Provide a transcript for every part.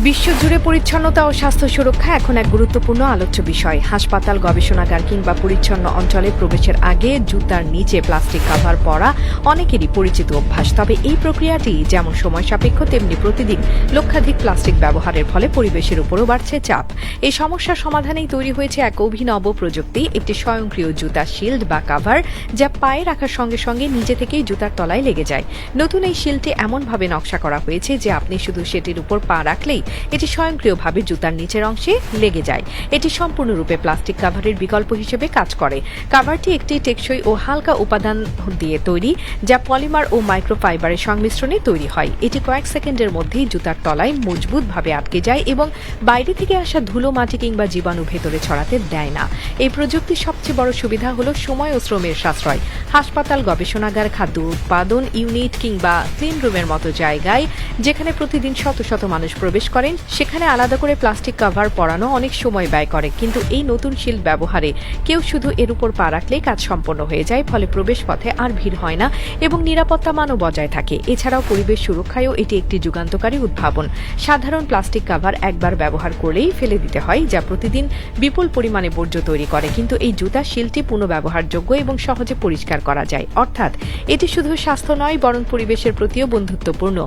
বিশ্বজুড়ে পরিচ্ছন্নতা ও স্বাস্থ্য সুরক্ষা এখন এক গুরুত্বপূর্ণ আলোচ্য বিষয়। হাসপাতাল, গবেষণাগার কিংবা পরিচ্ছন্ন অঞ্চলে প্রবেশের আগে জুতার নিচে প্লাস্টিক কাভার পরা অনেকেরই পরিচিত অভ্যাস। তবে এই প্রক্রিয়াটি যেমন সময় সাপেক্ষ, তেমনি প্রতিদিন লক্ষাধিক প্লাস্টিক ব্যবহারের ফলে পরিবেশের উপরও বাড়ছে চাপ। এই সমস্যার সমাধানেই তৈরি হয়েছে এক অভিনব প্রযুক্তি, একটি স্বয়ংক্রিয় জুতা শিল্ড বা কাভার, যা পায়ে রাখার সঙ্গে সঙ্গে নিজে থেকেই জুতার তলায় লেগে যায়। নতুন এই শিল্ডটি এমনভাবে নকশা করা হয়েছে যে আপনি শুধু সেটির উপর পা রাখলেই এটি স্বয়ংক্রিয়ভাবে জুতার নিচের অংশে লেগে যায়। এটি সম্পূর্ণরূপে প্লাস্টিক কাভারের বিকল্প হিসেবে কাজ করে। কাভারটি একটি টেকসই ও হালকা উপাদান দিয়ে তৈরি, যা পলিমার ও মাইক্রোফাইবারের সংমিশ্রণে তৈরি হয়। এটি কয়েক সেকেন্ডের মধ্যেই জুতার তলায় মজবুতভাবে আটকে যায় এবং বাইরে থেকে আসা ধুলো, মাটি কিংবা জীবাণু ভেতরে ছড়াতে দেয় না। এই প্রযুক্তির সবচেয়ে বড় সুবিধা হল সময় ও শ্রমের সাশ্রয়। হাসপাতাল, গবেষণাগার, খাদ্য উৎপাদন ইউনিট কিংবা ক্লিন রুমের মতো জায়গায় যেখানে প্রতিদিন শত শত মানুষ প্রবেশ করেন, সেখানে আলাদা করে প্লাস্টিক কাভার পরানো অনেক সময় ব্যয় করে। কিন্তু এই নতুন শিল্ড ব্যবহারে কেউ শুধু এর উপর পা রাখলেই কাজ সম্পন্ন হয়ে যায়, ফলে প্রবেশ পথে আর ভিড় হয় না এবং নিরাপত্তা মানও বজায় থাকে। এছাড়াও পরিবেশ সুরক্ষায়ও এটি একটি যুগান্তকারী উদ্ভাবন। সাধারণ প্লাস্টিক কাভার একবার ব্যবহার করলেই ফেলে দিতে হয়, যা প্রতিদিন বিপুল পরিমাণে বর্জ্য তৈরি করে। কিন্তু এই জুতা শিল্ডটি পুনঃব্যবহারযোগ্য এবং সহজে পরিষ্কার করা যায়। অর্থাৎ এটি শুধু স্বাস্থ্য নয়, বরং পরিবেশের প্রতিও বন্ধুত্বপূর্ণ।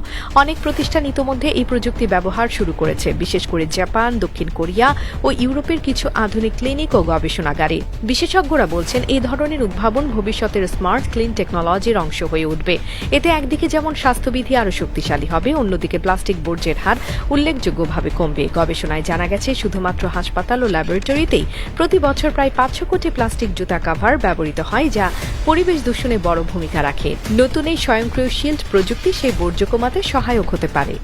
অনেক প্রতিষ্ঠান ইতোমধ্যে এই প্রযুক্তি ব্যবহার শুরু করেছে, বিশেষ করে জাপান, দক্ষিণ কোরিয়া ও ইউরোপের কিছু আধুনিক ক্লিনিক ও গবেষণাগারে। বিশেষজ্ঞরা বলছেন, এই ধরনের উদ্ভাবন ভবিষ্যতের স্মার্ট ক্লিন টেকনোলজির অংশ হয়ে উঠবে। এতে একদিকে যেমন স্বাস্থ্যবিধি আরও শক্তিশালী হবে, অন্যদিকে প্লাস্টিক বর্জ্যের হার উল্লেখযোগ্যভাবে কমবে। গবেষণায় জানা গেছে, শুধুমাত্র হাসপাতাল ও ল্যাবরেটরিতেই প্রতি বছর প্রায় 500 কোটি প্লাস্টিক জুতা কাভার ব্যবহৃত হয়, যা পরিবেশ দূষণে বড় ভূমিকা রাখে। নতুন এই স্বয়ংক্রিয় শিল্ড প্রযুক্তি সেই বর্জ্য কমাতে সহায়ক হতে পারে।